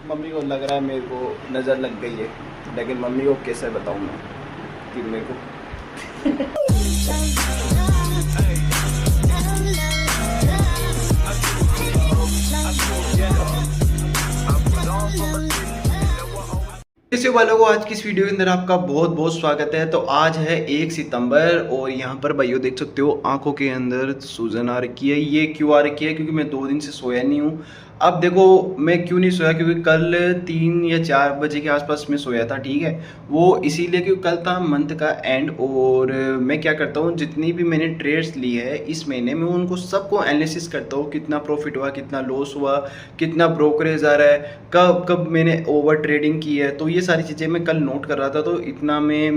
Mummy को लग रहा है मेरे को नज़र लग गई है, लेकिन मम्मी को कैसे बताऊँ मैं कि मेरे को कैसे वालों को आज की इस वीडियो के अंदर आपका बहुत बहुत स्वागत है। तो आज है 1 सितंबर और यहाँ पर भाइयों देख सकते हो आंखों के अंदर सूजन आ रखी है। ये क्यों आ रखी है? क्योंकि मैं 2 दिन से सोया नहीं हूँ। अब देखो मैं क्यों नहीं सोया, क्योंकि कल 3 या 4 बजे के आसपास मैं सोया था, ठीक है। वो इसीलिए क्योंकि कल था मंथ का एंड, और मैं क्या करता हूँ जितनी भी मैंने ट्रेड्स ली है इस महीने में उनको सबको एनालिसिस करता हूँ, कितना प्रॉफिट हुआ, कितना लॉस हुआ, कितना ब्रोकरेज आ रहा है, कब कब मैंने ओवर ट्रेडिंग की है। तो ये सारी चीज़ें मैं कल नोट कर रहा था। तो इतना में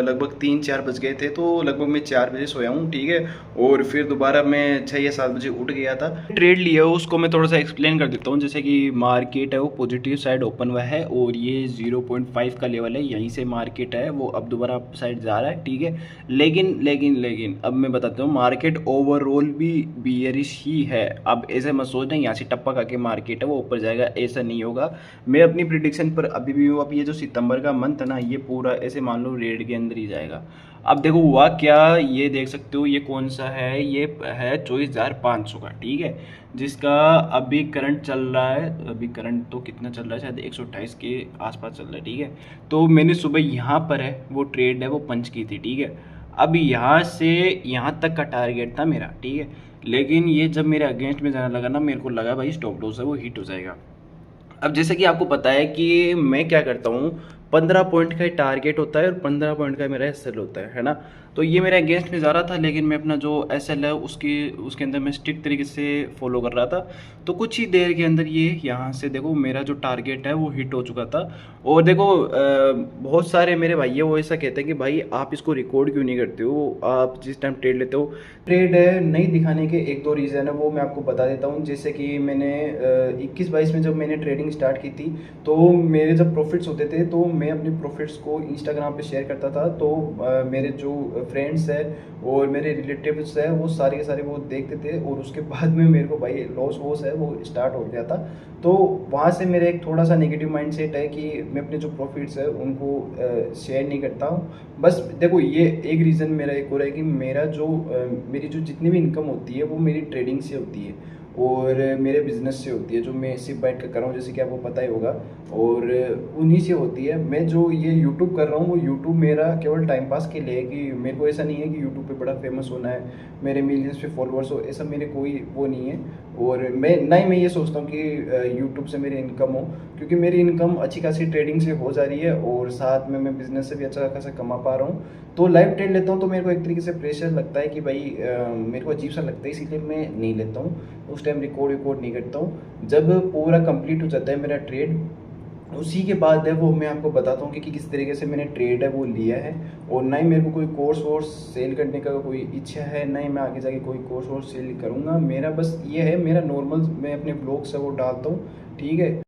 लगभग 3-4 बज गए थे, तो लगभग मैं 4 बजे सोया हूँ, ठीक है। और फिर दोबारा मैं 6 या 7 बजे उठ गया था। ट्रेड लिया उसको मैं थोड़ा सा एक्सप्लेन कर देता हूँ। जैसे कि मार्केट है वो पॉजिटिव साइड ओपन हुआ है और ये 0.5 का लेवल है, यहीं से मार्केट है वो अब दोबारा अप साइड जा रहा है, ठीक है। लेकिन अब मैं बताता हूँ मार्केट ओवरऑल भी बियरिश ही है। अब ऐसे मत सोचना यहाँ से टप्पा खा के मार्केट है वो ऊपर जाएगा, ऐसा नहीं होगा। मैं अपनी प्रिडिक्शन पर अभी भी हूँ। अब ये जो सितंबर का मंथ है ना, ये पूरा ऐसे मान लो रेड के अंदर ही जाएगा। अब देखो हुआ क्या, ये देख सकते हो ये कौन सा है, ये है 24,500 का, ठीक है। जिसका अभी करंट चल रहा है, अभी करंट तो कितना चल रहा है, शायद 128 के आसपास चल रहा है, ठीक है। तो मैंने सुबह यहाँ पर है वो ट्रेड है वो पंच की थी, ठीक है। अब यहाँ से यहाँ तक का टारगेट था मेरा, ठीक है। लेकिन ये जब मेरे अगेंस्ट में जाने लगा ना, मेरे को लगा भाई स्टॉप लॉस है वो हिट हो जाएगा। अब जैसे कि आपको पता है कि मैं क्या करता हूँ, 15 पॉइंट का टारगेट होता है और 15 पॉइंट का मेरा एस एल होता है ना। तो ये मेरा अगेंस्ट में जा रहा था, लेकिन मैं अपना जो एस एल है उसके अंदर मैं स्ट्रिक्ट तरीके से फॉलो कर रहा था। तो कुछ ही देर के अंदर ये यहाँ से देखो मेरा जो टारगेट है वो हिट हो चुका था। और देखो बहुत सारे मेरे भाई है वो ऐसा कहते हैं कि भाई आप इसको रिकॉर्ड क्यों नहीं करते हो, आप जिस टाइम ट्रेड लेते हो। ट्रेड नहीं दिखाने के 1-2 रीज़न है, वो मैं आपको बता देता हूँ। जैसे कि मैंने 21-22 में जब मैंने ट्रेडिंग स्टार्ट की थी, तो मेरे जब प्रॉफिट्स होते थे तो मैं अपने प्रॉफिट्स को इंस्टाग्राम पे शेयर करता था। तो मेरे जो फ्रेंड्स है और मेरे रिलेटिव्स है वो सारे के सारे वो देखते थे, और उसके बाद में मेरे को भाई लॉस वॉस है वो स्टार्ट हो गया था। तो वहाँ से मेरा एक थोड़ा सा नेगेटिव माइंडसेट है कि मैं अपने जो प्रॉफिट्स है उनको शेयर नहीं करता हूँ। बस देखो ये एक रीज़न मेरा एक और है कि मेरी जो जितनी भी इनकम होती है वो मेरी ट्रेडिंग से होती है और मेरे बिजनेस से होती है, जो मैं सिर्फ बैठ कर रहा हूँ, जैसे कि आपको पता ही होगा। और उन्हीं से होती है। मैं जो ये यूट्यूब कर रहा हूँ वो यूट्यूब मेरा केवल टाइम पास के लिए है, कि मेरे को ऐसा नहीं है कि यूट्यूब पे बड़ा फेमस होना है, मेरे मिलियंस पे फॉलोअर्स हो, ऐसा मेरे कोई वो नहीं है। और मैं ये सोचता हूँ कि यूट्यूब से मेरी इनकम हो, क्योंकि मेरी इनकम अच्छी खासी ट्रेडिंग से हो जा रही है और साथ में मैं बिजनेस से भी अच्छा खासा कमा पा रहा हूँ। तो लाइव ट्रेड लेता हूँ तो मेरे को एक तरीके से प्रेशर लगता है कि भाई मेरे को अजीब सा लगता है, इसीलिए मैं नहीं लेता हूँ। उस टाइम रिकॉर्ड नहीं करता हूँ। जब पूरा कंप्लीट हो जाता है मेरा ट्रेड, उसी के बाद है वो मैं आपको बताता हूँ कि किस तरीके से मैंने ट्रेड है वो लिया है। और ना ही मेरे को कोई कोर्स वोर्स सेल करने का कोई इच्छा है, ना ही मैं आगे जाके कोई कोर्स वोर्स सेल करूँगा। मेरा बस ये है, मेरा नॉर्मल मैं अपने ब्लॉग्स है वो डालता हूँ, ठीक है।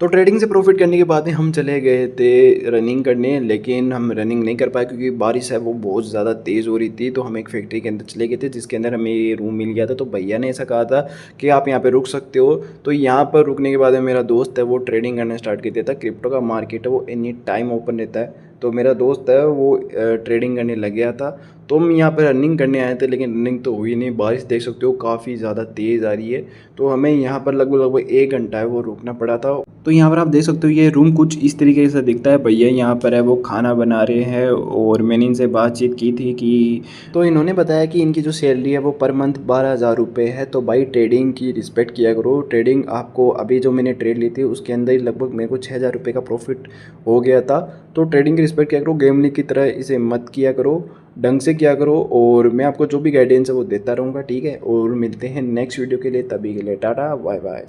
तो ट्रेडिंग से प्रॉफिट करने के बाद में हम चले गए थे रनिंग करने, लेकिन हम रनिंग नहीं कर पाए क्योंकि बारिश है वो बहुत ज़्यादा तेज़ हो रही थी। तो हम एक फैक्ट्री के अंदर चले गए थे जिसके अंदर हमें ये रूम मिल गया था। तो भैया ने ऐसा कहा था कि आप यहाँ पे रुक सकते हो। तो यहाँ पर रुकने के बाद में मेरा दोस्त है वो ट्रेडिंग करना स्टार्ट कर दिया था। क्रिप्टो का मार्केट है वो एनी टाइम ओपन रहता है। तो मेरा दोस्त है वो ट्रेडिंग करने लग गया था। तो हम यहाँ पर रनिंग करने आए थे, लेकिन रनिंग तो हुई नहीं। बारिश देख सकते हो काफ़ी ज़्यादा तेज़ आ रही है। तो हमें यहाँ पर लगभग 1 घंटा है वो रुकना पड़ा था। तो यहाँ पर आप देख सकते हो ये रूम कुछ इस तरीके से दिखता है। भैया यहाँ पर है वो खाना बना रहे हैं, और मैंने इनसे बातचीत की थी कि तो इन्होंने बताया कि इनकी जो सैलरी है वो पर मंथ 12,000 रुपये है। तो भाई ट्रेडिंग की रिस्पेक्ट किया करो। ट्रेडिंग आपको अभी जो मैंने ट्रेड ली थी उसके अंदर ही लगभग मेरे को 6,000 रुपये का प्रॉफिट हो गया था। तो ट्रेडिंग की रिस्पेक्ट किया करो, गैम्बलिंग की तरह इसे मत किया करो, ढंग से किया करो। और मैं आपको जो भी गाइडेंस है वो देता रहूँगा, ठीक है। और मिलते हैं नेक्स्ट वीडियो के लिए, तभी के लिए टाटा बाय बाय।